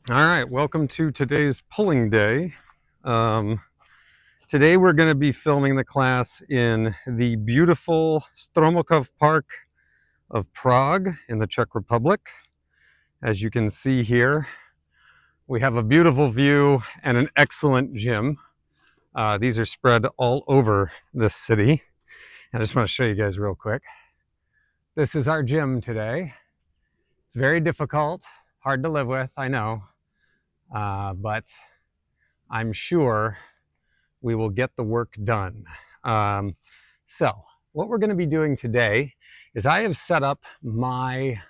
All right, welcome to today's pulling day. Um, Today we're going to be filming the class in the beautiful Stromokov Park of Prague in the Czech Republic. As you can see here, we have a beautiful view and an excellent gym. These are spread all over this city. I just want to show you guys real quick. This is our gym today. It's very difficult, hard to live with, I know, but I'm sure we will get the work done. So what we're going to be doing today is I have set up my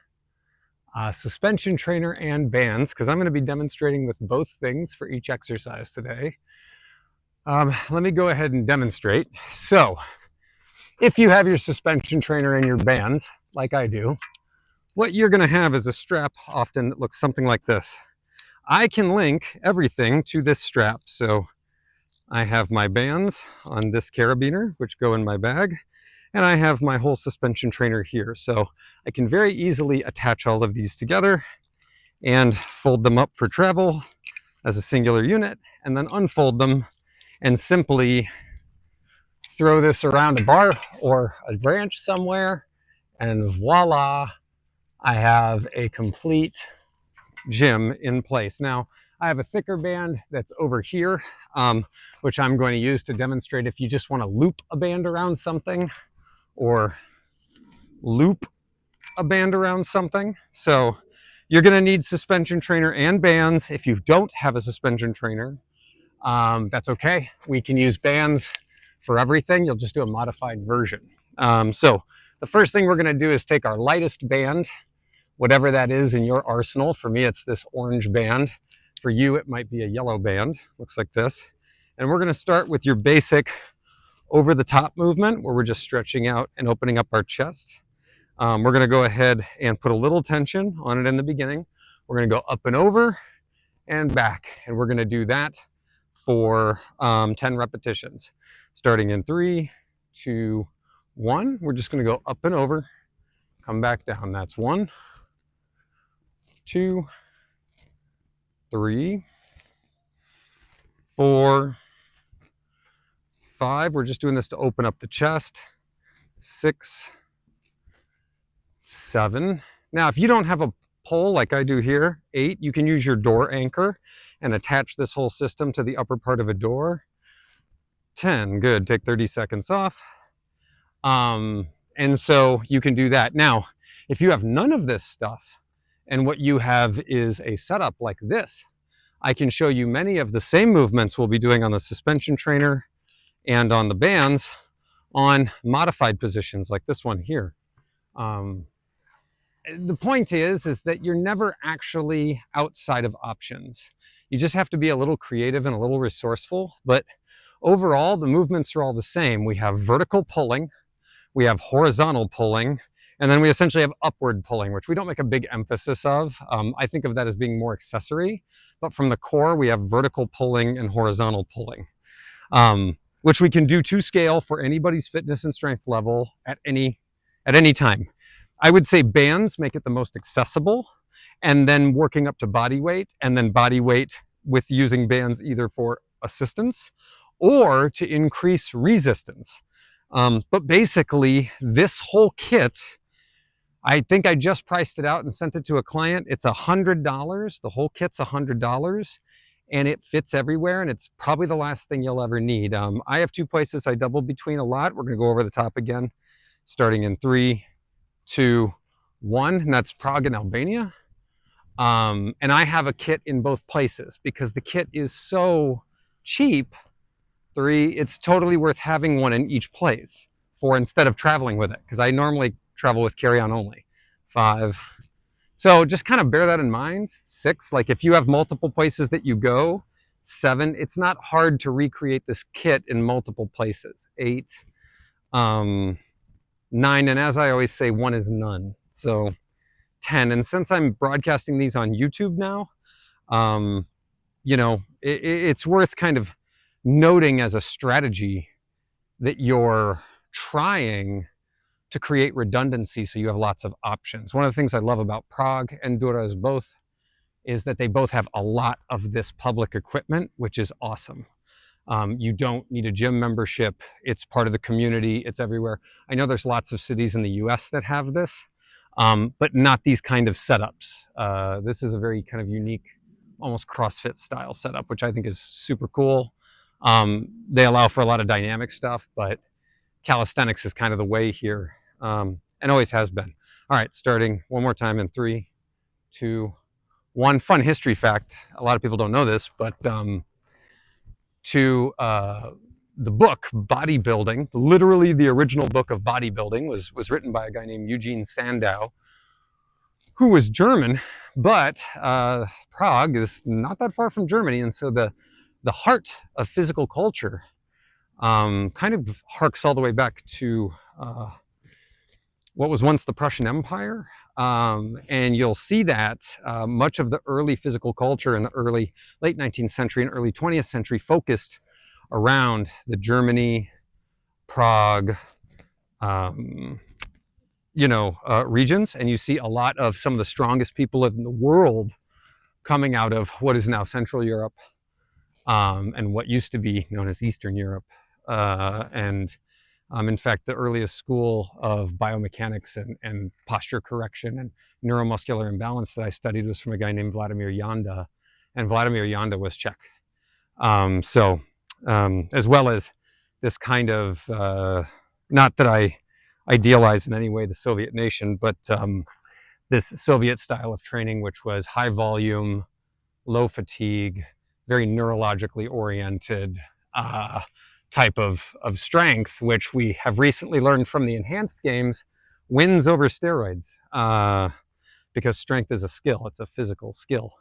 suspension trainer and bands because I'm going to be demonstrating with both things for each exercise today. Let me go ahead and demonstrate. So if you have your suspension trainer and your bands, like I do, what you're going to have is a strap often that looks something like this. I can link everything to this strap. So I have my bands on this carabiner, which go in my bag, and I have my whole suspension trainer here. So I can very easily attach all of these together and fold them up for travel as a singular unit, and then unfold them and simply throw this around a bar or a branch somewhere, and voila, I have a complete gym in place. Now, I have a thicker band that's over here, which I'm going to use to demonstrate if you just want to loop a band around something or loop a band around something. So you're going to need suspension trainer and bands. If you don't have a suspension trainer, that's okay. We can use bands for everything. You'll just do a modified version. So the first thing we're going to do is take our lightest band, whatever that is in your arsenal. For me, it's this orange band. For you, it might be a yellow band. Looks like this. And we're going to start with your basic over the top movement where we're just stretching out and opening up our chest. We're going to go ahead and put a little tension on it in the beginning. We're going to go up and over and back. And we're going to do that for 10 repetitions. Starting in 3, 2, 1. We're just going to go up and over, come back down. That's 1, 2, 3, 4, 5. We're just doing this to open up the chest. 6, 7. Now, if you don't have a pole like I do here, 8, you can use your door anchor and attach this whole system to the upper part of a door. 10, good. Take 30 seconds off. And so you can do that. Now, if you have none of this stuff and what you have is a setup like this, I can show you many of the same movements we'll be doing on the suspension trainer and on the bands on modified positions like this one here. The point is that you're never actually outside of options. You just have to be a little creative and a little resourceful, but overall, the movements are all the same. We have vertical pulling, we have horizontal pulling, and then we essentially have upward pulling, which we don't make a big emphasis of. I think of that as being more accessory, but from the core, we have vertical pulling and horizontal pulling, which we can do to scale for anybody's fitness and strength level at any time. I would say bands make it the most accessible, and then working up to body weight, and then body weight with using bands either for assistance or to increase resistance. But basically, this whole kit, I think I just priced it out and sent it to a client. It's $100. The whole kit's $100, and it fits everywhere, and it's probably the last thing you'll ever need. I have 2 places I double between a lot. We're going to go over the top again, starting in 3, 2, 1, and that's Prague and Albania. And I have a kit in both places because the kit is so cheap. 3, it's totally worth having one in each place for instead of traveling with it, because I normally travel with carry-on only. 5. So just kind of bear that in mind. 6, like if you have multiple places that you go. 7, it's not hard to recreate this kit in multiple places. 8, 9, and as I always say, 1 is none. So 10, and since I'm broadcasting these on YouTube now, it's worth kind of noting as a strategy that you're trying to create redundancy so you have lots of options. One of the things I love about Prague and Dura is both is that they both have a lot of this public equipment, which is awesome. You don't need a gym membership. It's part of the community. It's everywhere. I know there's lots of cities in the US that have this, but not these kind of setups. This is a very kind of unique, almost CrossFit style setup, which I think is super cool. They allow for a lot of dynamic stuff, but calisthenics is kind of the way here, and always has been. All right, starting one more time in 3, 2, 1. Fun history fact. A lot of people don't know this, but the book Bodybuilding, literally the original book of bodybuilding, was written by a guy named Eugene Sandow, who was German, but Prague is not that far from Germany, and so the heart of physical culture kind of harks all the way back to what was once the Prussian Empire. And you'll see that much of the early physical culture in the late 19th century and early 20th century focused around the Germany, Prague, regions. And you see a lot of some of the strongest people in the world coming out of what is now Central Europe, and what used to be known as Eastern Europe. In fact, the earliest school of biomechanics and posture correction and neuromuscular imbalance that I studied was from a guy named Vladimir Janda, and Vladimir Janda was Czech. As well as this kind of, not that I idealize in any way the Soviet nation, but this Soviet style of training, which was high volume, low fatigue, very neurologically oriented type of strength, which we have recently learned from the enhanced games wins over steroids, because strength is a skill. It's a physical skill.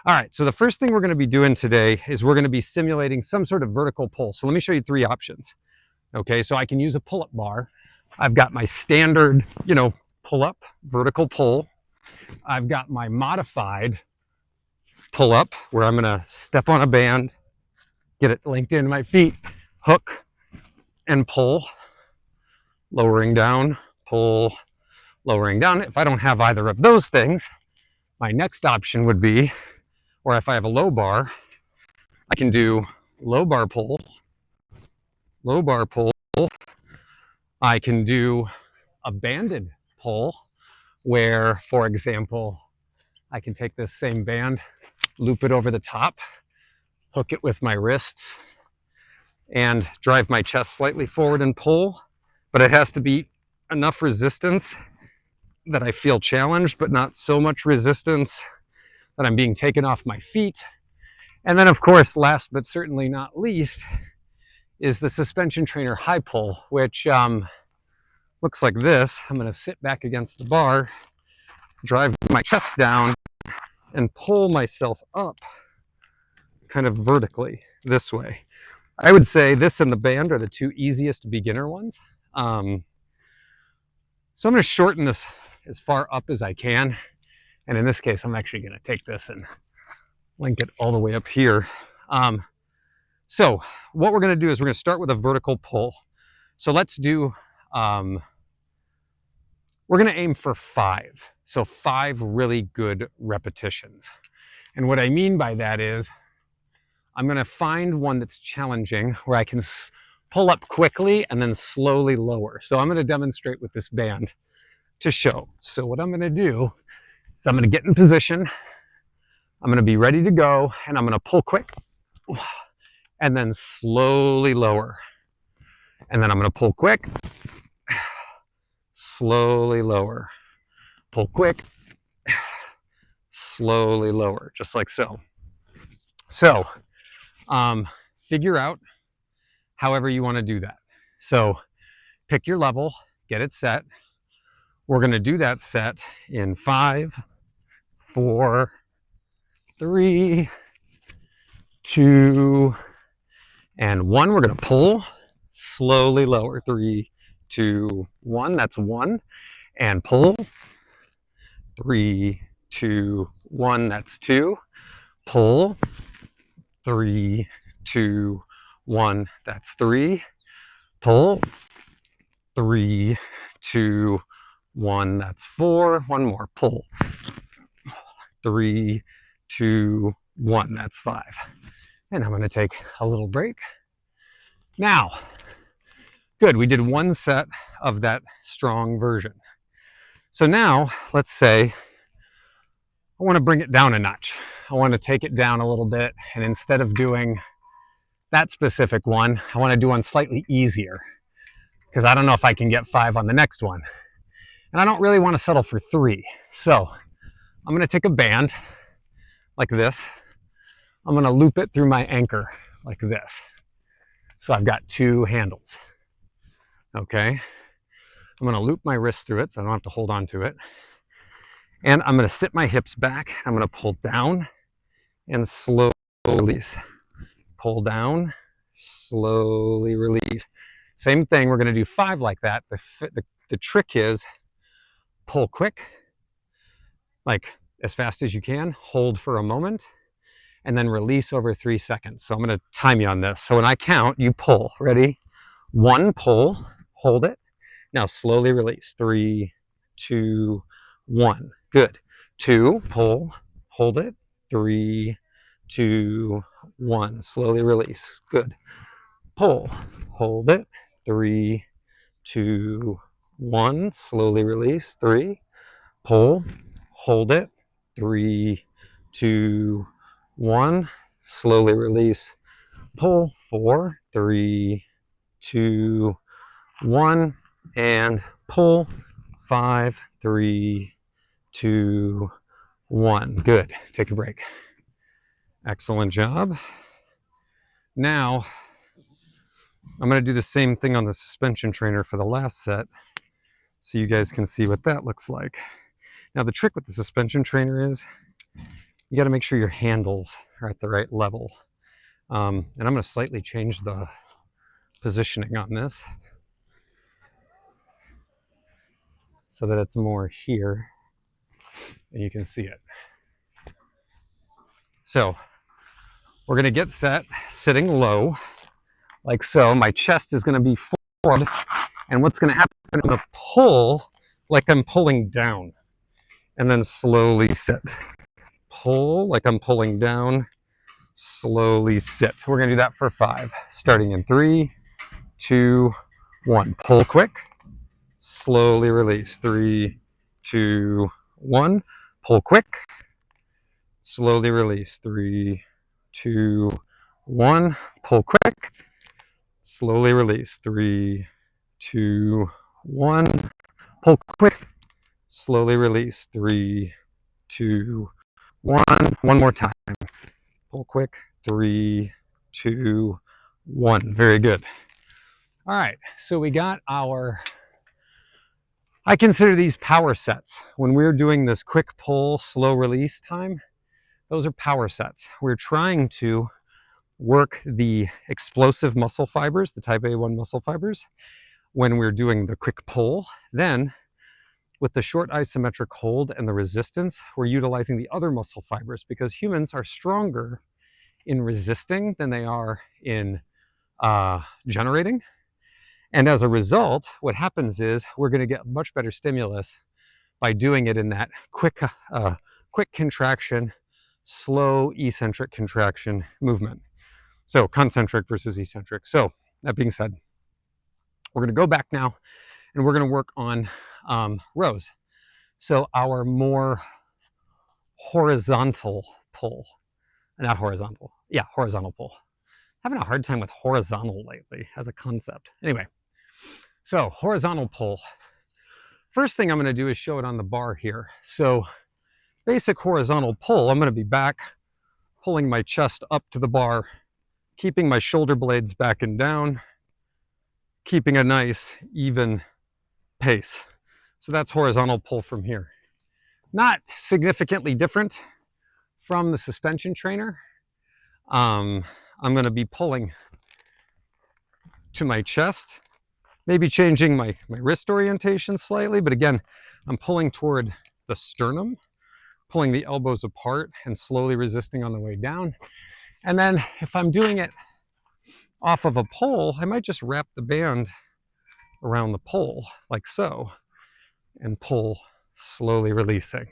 All right, so the first thing we're going to be doing today is we're going to be simulating some sort of vertical pull. So let me show you 3 options. Okay, so I can use a pull-up bar. I've got my standard, pull-up, vertical pull. I've got my modified pull-up, where I'm going to step on a band, get it linked into my feet, hook, and pull, lowering down, pull, lowering down. If I don't have either of those things, my next option would be, or if I have a low bar, I can do low bar pull, low bar pull. I can do a banded pull, where, for example, I can take this same band, loop it over the top, hook it with my wrists, and drive my chest slightly forward and pull. But it has to be enough resistance that I feel challenged, but not so much resistance that I'm being taken off my feet. And then, of course, last but certainly not least, is the suspension trainer high pull, which looks like this. I'm going to sit back against the bar, drive my chest down, and pull myself up kind of vertically this way. I would say this and the band are the 2 easiest beginner ones. So I'm going to shorten this as far up as I can. And in this case, I'm actually going to take this and link it all the way up here. So what we're going to do is we're going to start with a vertical pull. So let's do, we're going to aim for 5. So 5 really good repetitions. And what I mean by that is I'm going to find one that's challenging, where I can pull up quickly and then slowly lower. So I'm going to demonstrate with this band to show. So what I'm going to do is I'm going to get in position. I'm going to be ready to go, and I'm going to pull quick and then slowly lower. And then I'm going to pull quick, slowly lower, pull quick, slowly lower, just like so. So figure out however you want to do that. So pick your level, get it set. We're going to do that set in 5, 4, 3, 2, and 1. We're going to pull, slowly lower. 3, 2, 1. That's 1. And pull. 3, 2, 1. That's 2. Pull. 3, 2, 1. That's 3. Pull. 3, 2, 1. That's 4. One more. Pull. 3, 2, 1. That's 5. And I'm going to take a little break. Now, good, we did one set of that strong version. So now, let's say I want to bring it down a notch. I want to take it down a little bit, and instead of doing that specific one, I want to do one slightly easier, because I don't know if I can get 5 on the next one. And I don't really want to settle for 3. So I'm going to take a band like this. I'm going to loop it through my anchor like this. So I've got 2 handles. Okay. I'm going to loop my wrist through it so I don't have to hold on to it. And I'm going to sit my hips back. I'm going to pull down and slowly release. Pull down, slowly release. Same thing, we're going to do 5 like that. The trick is pull quick, like as fast as you can, hold for a moment, and then release over 3 seconds. So I'm going to time you on this. So when I count, you pull. Ready? 1, pull, hold it. Now slowly release. 3, 2, 1. Good. 2, pull, hold it. 3, 2, 1. Slowly release. Good. Pull, hold it. 3, 2, 1. Slowly release. 3. Pull, hold it. 3, 2, 1. Slowly release. Pull. 4, 3, 2, 1. And pull. 5, 3, 2, 1. Good. Take a break. Excellent job. Now, I'm going to do the same thing on the suspension trainer for the last set so you guys can see what that looks like. Now, the trick with the suspension trainer is you got to make sure your handles are at the right level. And I'm going to slightly change the positioning on this so that it's more here and you can see it. So we're going to get set sitting low like so. My chest is going to be forward, and what's going to happen, I'm going to pull like I'm pulling down and then slowly sit. Pull like I'm pulling down, slowly sit. We're going to do that for 5, starting in 3, 2, 1. Pull quick, slowly release. 3, 2, 1. Pull quick, slowly release. 3, 2, 1. Pull quick, slowly release. 3, 2, 1. Pull quick, slowly release. 3, 2, 1. One more time. Pull quick. 3, 2, 1. Very good. All right, so we got our, I consider these power sets. When we're doing this quick pull, slow release time, those are power sets. We're trying to work the explosive muscle fibers, the type A1 muscle fibers, when we're doing the quick pull. Then, with the short isometric hold and the resistance, we're utilizing the other muscle fibers because humans are stronger in resisting than they are in generating. And as a result, what happens is we're going to get much better stimulus by doing it in that quick contraction, slow eccentric contraction movement. So concentric versus eccentric. So that being said, we're going to go back now and we're going to work on rows. So our more horizontal pull, not horizontal, yeah, horizontal pull. Having a hard time with horizontal lately as a concept. Anyway, so horizontal pull. First thing I'm going to do is show it on the bar here. So basic horizontal pull, I'm going to be back, pulling my chest up to the bar, keeping my shoulder blades back and down, keeping a nice even pace. So that's horizontal pull from here. Not significantly different from the suspension trainer. I'm going to be pulling to my chest, maybe changing my wrist orientation slightly, but again, I'm pulling toward the sternum, pulling the elbows apart and slowly resisting on the way down. And then if I'm doing it off of a pole, I might just wrap the band around the pole like so and pull, slowly releasing.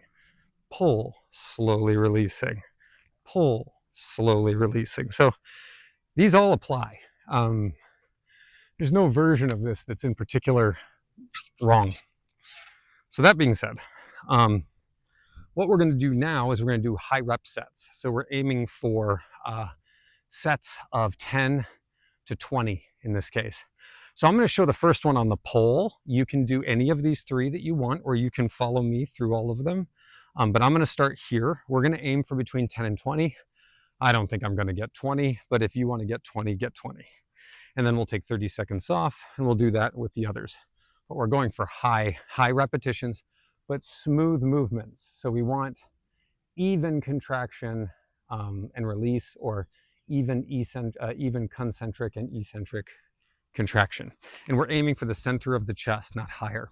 Pull, slowly releasing. pull, slowly releasing. So these all apply. There's no version of this that's in particular wrong. So that being said, what we're going to do now is we're going to do high rep sets. So we're aiming for sets of 10 to 20 in this case. So I'm going to show the first one on the pole. You can do any of these three that you want, or you can follow me through all of them. But I'm going to start here. We're going to aim for between 10 and 20. I don't think I'm going to get 20, but if you want to get 20, get 20. And then we'll take 30 seconds off, and we'll do that with the others. But we're going for high repetitions, but smooth movements. So we want even contraction and release, or even concentric and eccentric contraction. And we're aiming for the center of the chest, not higher.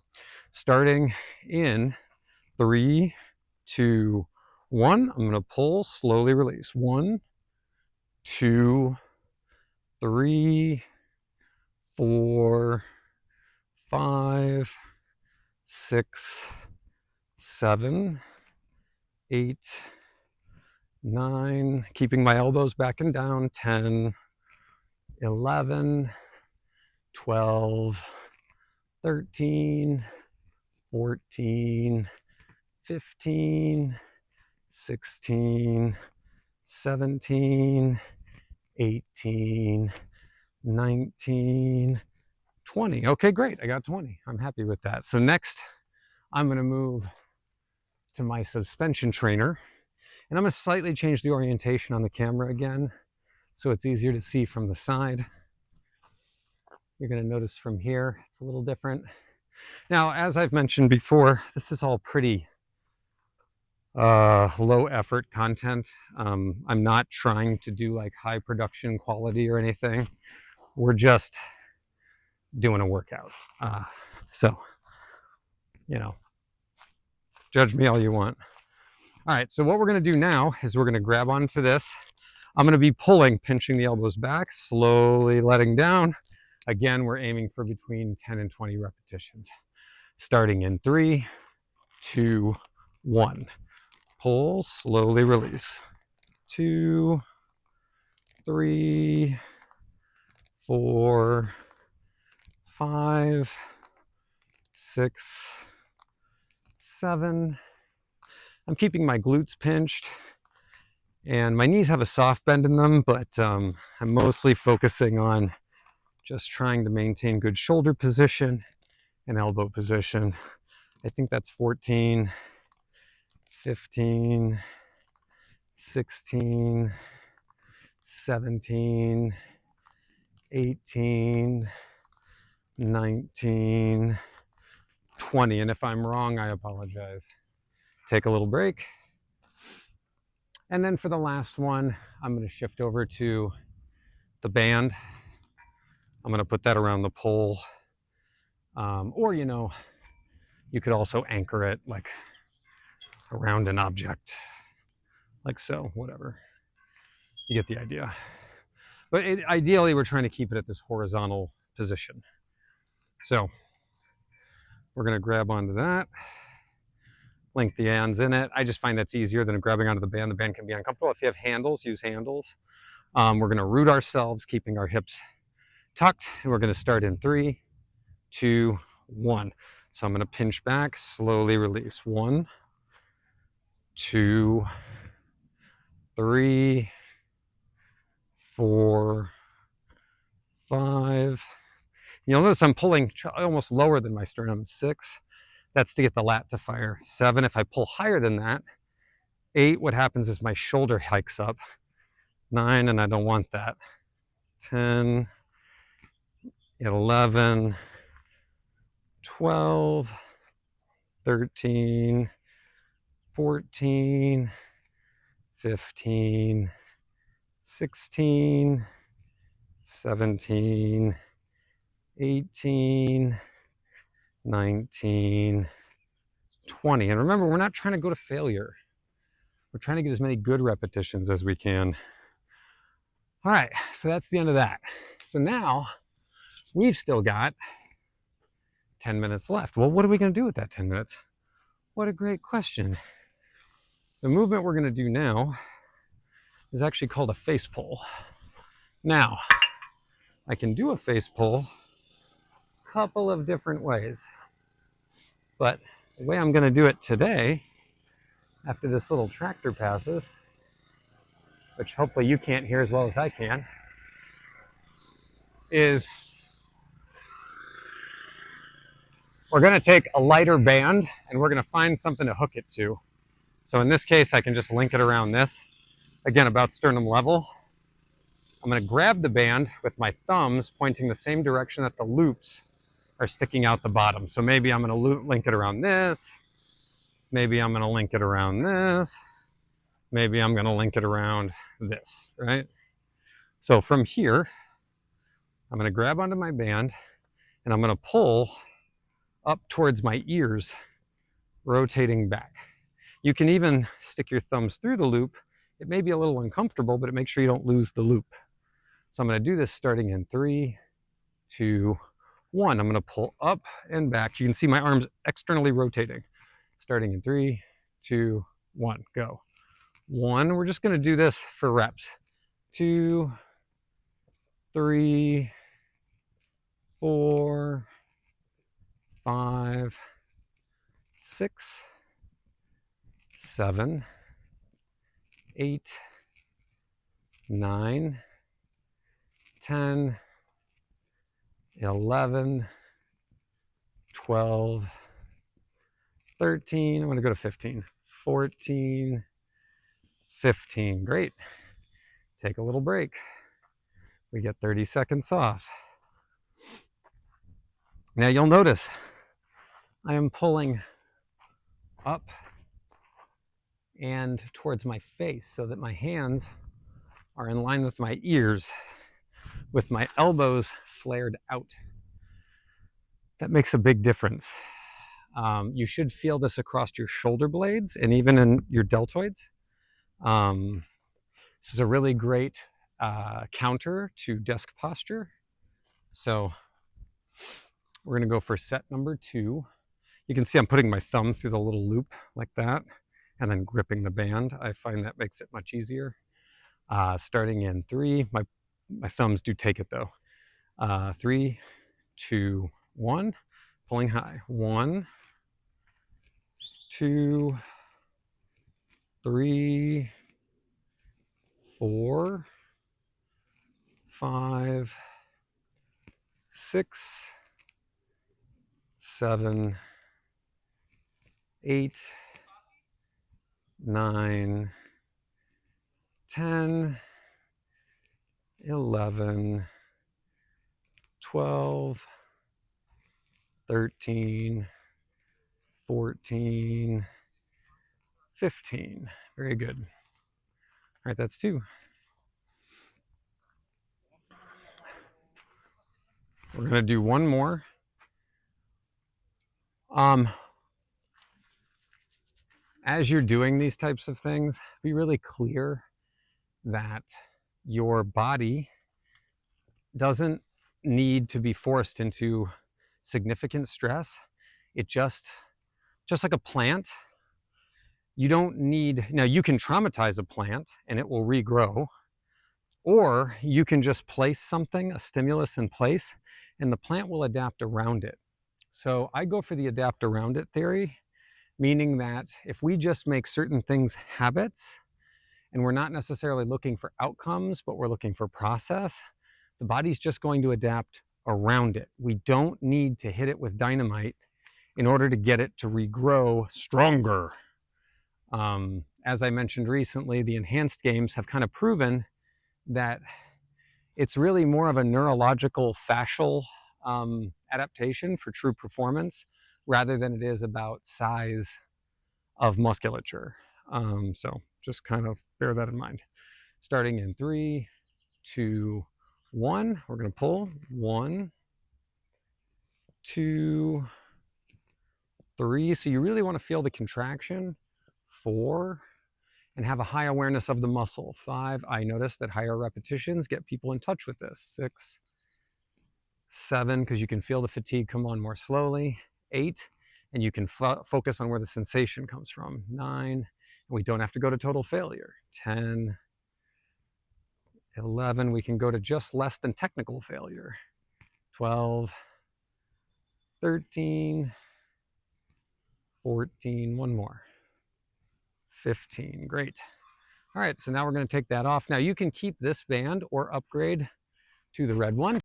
Starting in 3, 2, 1. I'm going to pull, slowly release. 1, 2, 3, 4, 5, 6, 7, 8, 9. Keeping my elbows back and down. 10, 11, 12, 13, 14, 15, 16, 17, 18, 19, 20. Okay, great. I got 20. I'm happy with that. So next, I'm going to move to my suspension trainer, and I'm going to slightly change the orientation on the camera again so it's easier to see from the side. You're going to notice from here it's a little different. Now, as I've mentioned before, this is all pretty low effort content. I'm not trying to do like high production quality or anything. We're just doing a workout. So, you know, judge me all you want. All right, so what we're going to do now is we're going to grab onto this. I'm going to be pulling, pinching the elbows back, slowly letting down. Again, we're aiming for between 10 and 20 repetitions. Starting in 3, 2, 1. Pull, slowly release. 2, 3, 4, 5, 6, 7. I'm keeping my glutes pinched, and my knees have a soft bend in them, but I'm mostly focusing on just trying to maintain good shoulder position and elbow position. I think that's 14, 15, 16, 17, 18, 19, 20. And if I'm wrong, I apologize. Take a little break. And then for the last one, I'm going to shift over to the band. I'm going to put that around the pole. Or, you know, you could also anchor it like around an object, like so, whatever. You get the idea. But ideally, we're trying to keep it at this horizontal position. So we're going to grab onto that, link the hands in it. I just find that's easier than grabbing onto the band. The band can be uncomfortable. If you have handles, use handles. We're going to root ourselves, keeping our hips tucked, and we're going to start in 3, 2, 1. So I'm going to pinch back, slowly release. 1, 2, 3, 4, 5. You'll notice I'm pulling almost lower than my sternum. 6. That's to get the lat to fire. 7. If I pull higher than that. 8. What happens is my shoulder hikes up. 9, and I don't want that. 10, 11, 12, 13, 14, 15, 16, 17, 18, 19, 20. And remember, we're not trying to go to failure. We're trying to get as many good repetitions as we can. All right, so that's the end of that. So now we've still got 10 minutes left. Well, what are we going to do with that 10 minutes? What a great question. The movement we're going to do now is actually called a face pull. Now, I can do a face pull a couple of different ways, but the way I'm going to do it today, after this little tractor passes, which hopefully you can't hear as well as I can, is we're going to take a lighter band and we're going to find something to hook it to. So in this case, I can just link it around this. Again, about sternum level. I'm going to grab the band with my thumbs pointing the same direction that the loops are sticking out the bottom. So maybe I'm going to link it around this. Maybe I'm going to link it around this. Maybe I'm going to link it around this, right? So from here, I'm going to grab onto my band and I'm going to pull up towards my ears, rotating back. You can even stick your thumbs through the loop. It may be a little uncomfortable, but make sure you don't lose the loop. So I'm going to do this starting in 3, 2, 1. I'm going to pull up and back. You can see my arms externally rotating. Starting in 3, 2, 1, go. 1, we're just going to do this for reps. 2, 3, 4, 5, 6, 7, 8, 9, 10, 11, 12, 13, I'm going to go to 15, 14, 15. Great. Take a little break. We get 30 seconds off. Now you'll notice I am pulling up and towards my face so that my hands are in line with my ears, with my elbows flared out. That makes a big difference. You should feel this across your shoulder blades and even in your deltoids. This is a really great counter to desk posture. So we're going to go for set number 2. You can see I'm putting my thumb through the little loop like that and then gripping the band. I find that makes it much easier. Starting in 3, my thumbs do take it though. 3, 2, 1, pulling high. 1, 2, 3, 4, 5, 6, 7, 8, 9, 10, 11, 12, 13, 14, 15. Very good. All right, that's 2. We're going to do one more. As you're doing these types of things, be really clear that your body doesn't need to be forced into significant stress. It just like a plant, you don't need, now you can traumatize a plant and it will regrow, or you can just place something, a stimulus in place, and the plant will adapt around it. So I go for the adapt around it theory, meaning that if we just make certain things habits, and we're not necessarily looking for outcomes, but we're looking for process, the body's just going to adapt around it. We don't need to hit it with dynamite in order to get it to regrow stronger. As I mentioned recently, the enhanced games have kind of proven that it's really more of a neurological fascial adaptation for true performance rather than it is about size of musculature. So just kind of bear that in mind. Starting in 3, 2, 1, we're going to pull. 1, 2, 3. So you really want to feel the contraction. 4, and have a high awareness of the muscle. 5, I noticed that higher repetitions get people in touch with this. 6, 7, because you can feel the fatigue come on more slowly. 8, and you can focus on where the sensation comes from. 9, and we don't have to go to total failure. 10, 11. We can go to just less than technical failure. 12, 13, 14, one more. 15, great. All right, so now we're going to take that off. Now you can keep this band or upgrade to the red one.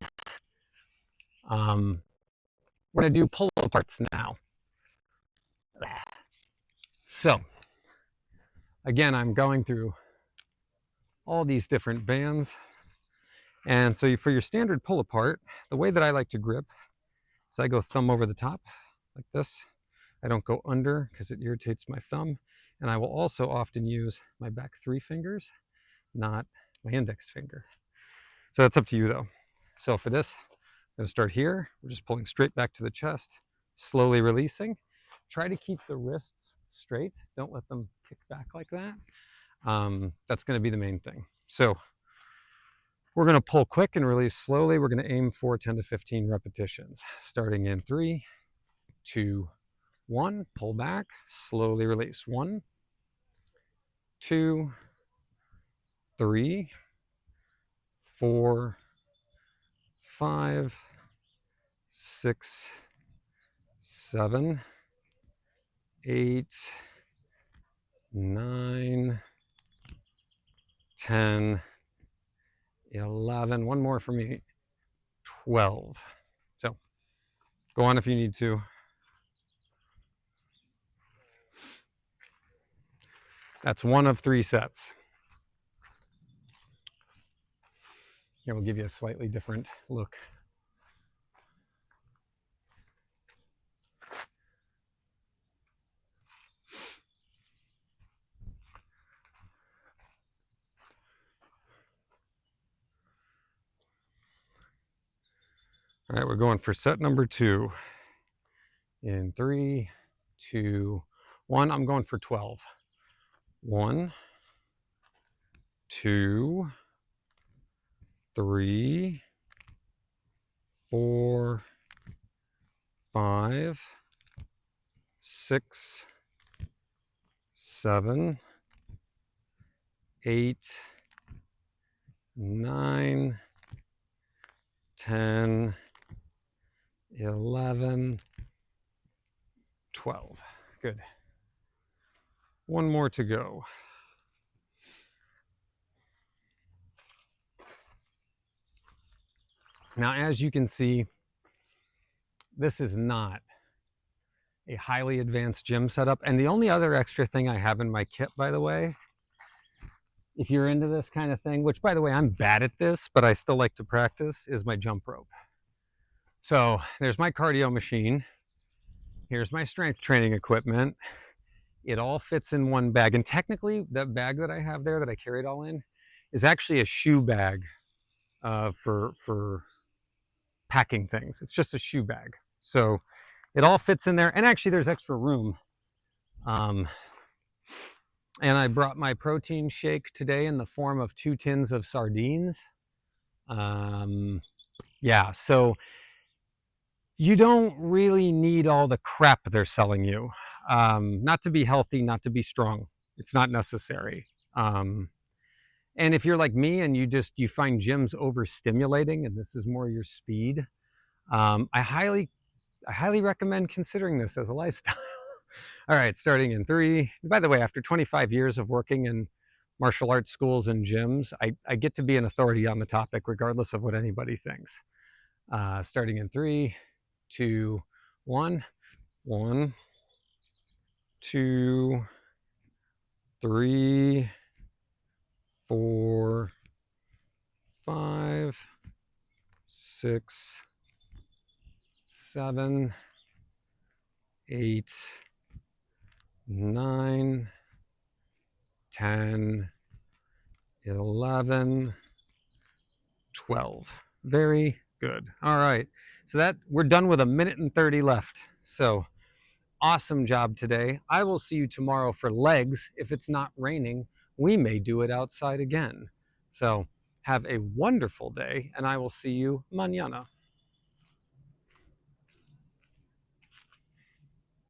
We're going to do pull aparts now. So again, I'm going through all these different bands. And so for your standard pull apart, the way that I like to grip is I go thumb over the top like this. I don't go under because it irritates my thumb. And I will also often use my back 3 fingers, not my index finger. So that's up to you though. So for this, I'm going to start here. We're just pulling straight back to the chest, slowly releasing. Try to keep the wrists straight. Don't let them kick back like that. That's going to be the main thing. So we're going to pull quick and release slowly. We're going to aim for 10 to 15 repetitions, starting in 3, 2, 1. Pull back, slowly release. 1, 2, 3, 4, 5, 6, 7, 8, 9, 10, 11. One more for me. 12. So go on if you need to. That's 1 of 3 sets. Here we'll give you a slightly different look. All right, we're going for set number 2. In 3, 2, 1. I'm going for 12. 1, 2, 3, 4, 5, 6, 7, 8, 9, 10, 11, 12. Good. One more to go. Now, as you can see, this is not a highly advanced gym setup. And the only other extra thing I have in my kit, by the way, if you're into this kind of thing, which by the way, I'm bad at this, but I still like to practice, is my jump rope. So there's my cardio machine. Here's my strength training equipment. It all fits in one bag. And technically, that bag that I have there that I carry it all in is actually a shoe bag for packing things. It's just a shoe bag. So it all fits in there. And actually, there's extra room. And I brought my protein shake today in the form of 2 tins of sardines. Yeah, so you don't really need all the crap they're selling you. Not to be healthy, not to be strong. It's not necessary. And if you're like me and you find gyms overstimulating and this is more your speed, I highly recommend considering this as a lifestyle. All right, starting in 3. By the way, after 25 years of working in martial arts schools and gyms, I get to be an authority on the topic regardless of what anybody thinks. Starting in 3, 2, 1. 1, 2, 3, 4, 5, 6, 7, 8, 9, 10, 11, 12. Very good. All right. So that we're done with 1 minute and 30 left. So awesome job today. I will see you tomorrow for legs. If it's not raining, we may do it outside again. So have a wonderful day, and I will see you mañana.